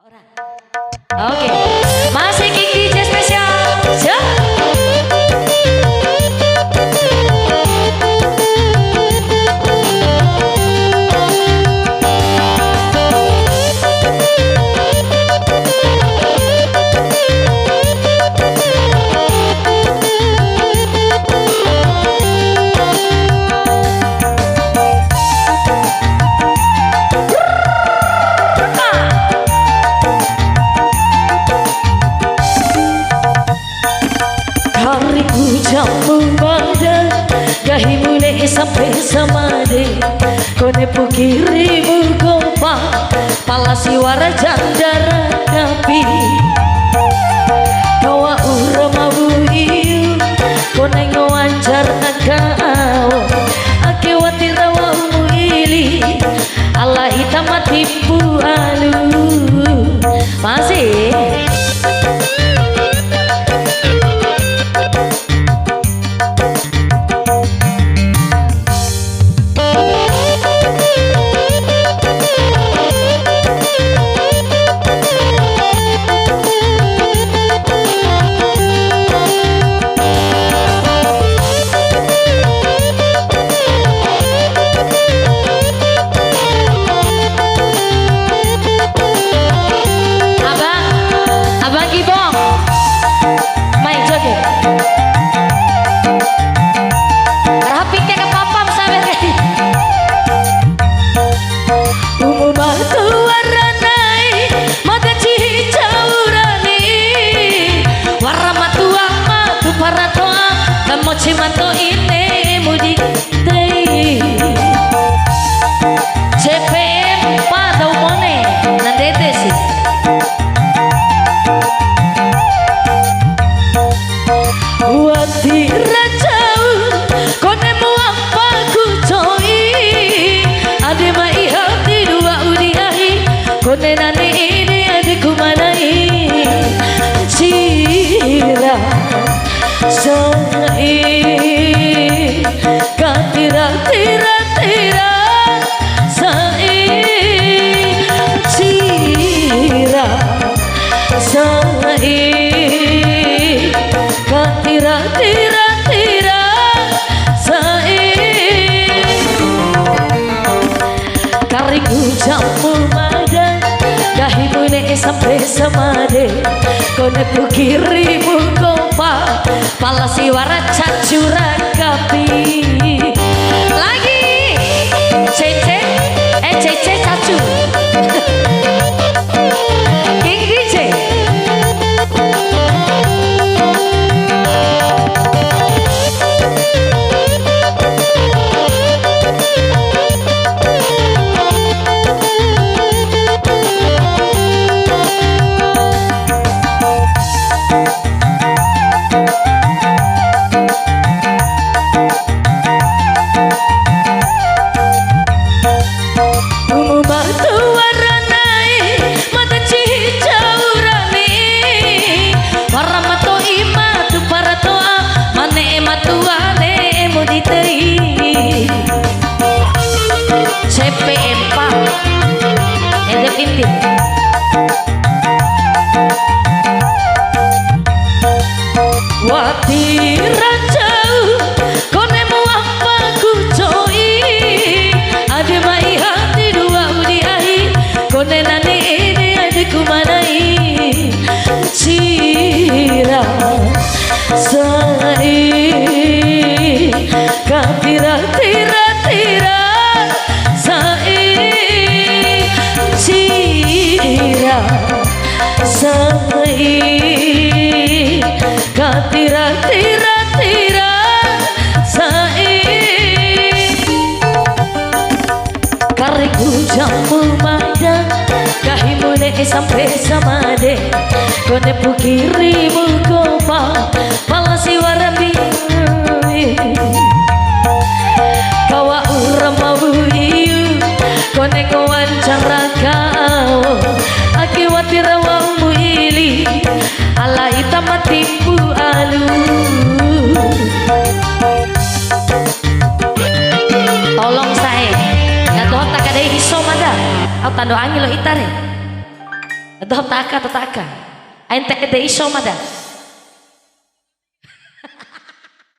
Oke, masih King DJ spesial. Siap. Jamu badan gahi mule sampai samade kone pukirimu kompa palasi wara jandara kapi kawa urama buiu kone ngawancar nakau ake watira wa umuili ala hitamati pualu masih Cimanto ini mudik tei CPM pada umone nandete sih wati rajau kone muampa kucoi ade mai hati dua udiahi kone nani ini adikku manai cira sai katira tira tira sai cira sai katira tira tira sai kariku jamu madan gahi mune sampai samade kone pukirimu kompa palasi wara cacura kapi lagi cece cece cacu King DJ CPM Pak Ede Pintin wati rajau kone muampa kucoi ade mai hati dua udiahi kone nani ini adikku manai cira sai katira tira tira cira sai katira tira tira sai kariku jamu madan gahi mune sampai samade kone pukirimu kompa palasi warambi kawa urama buiu kone kawancara kau aki watira wa umuili ala hitamati pualu tolong saya ya doa tak ada iso mada atau doa angin lo itare Adoh taka to taka. Ain teke de iso mada.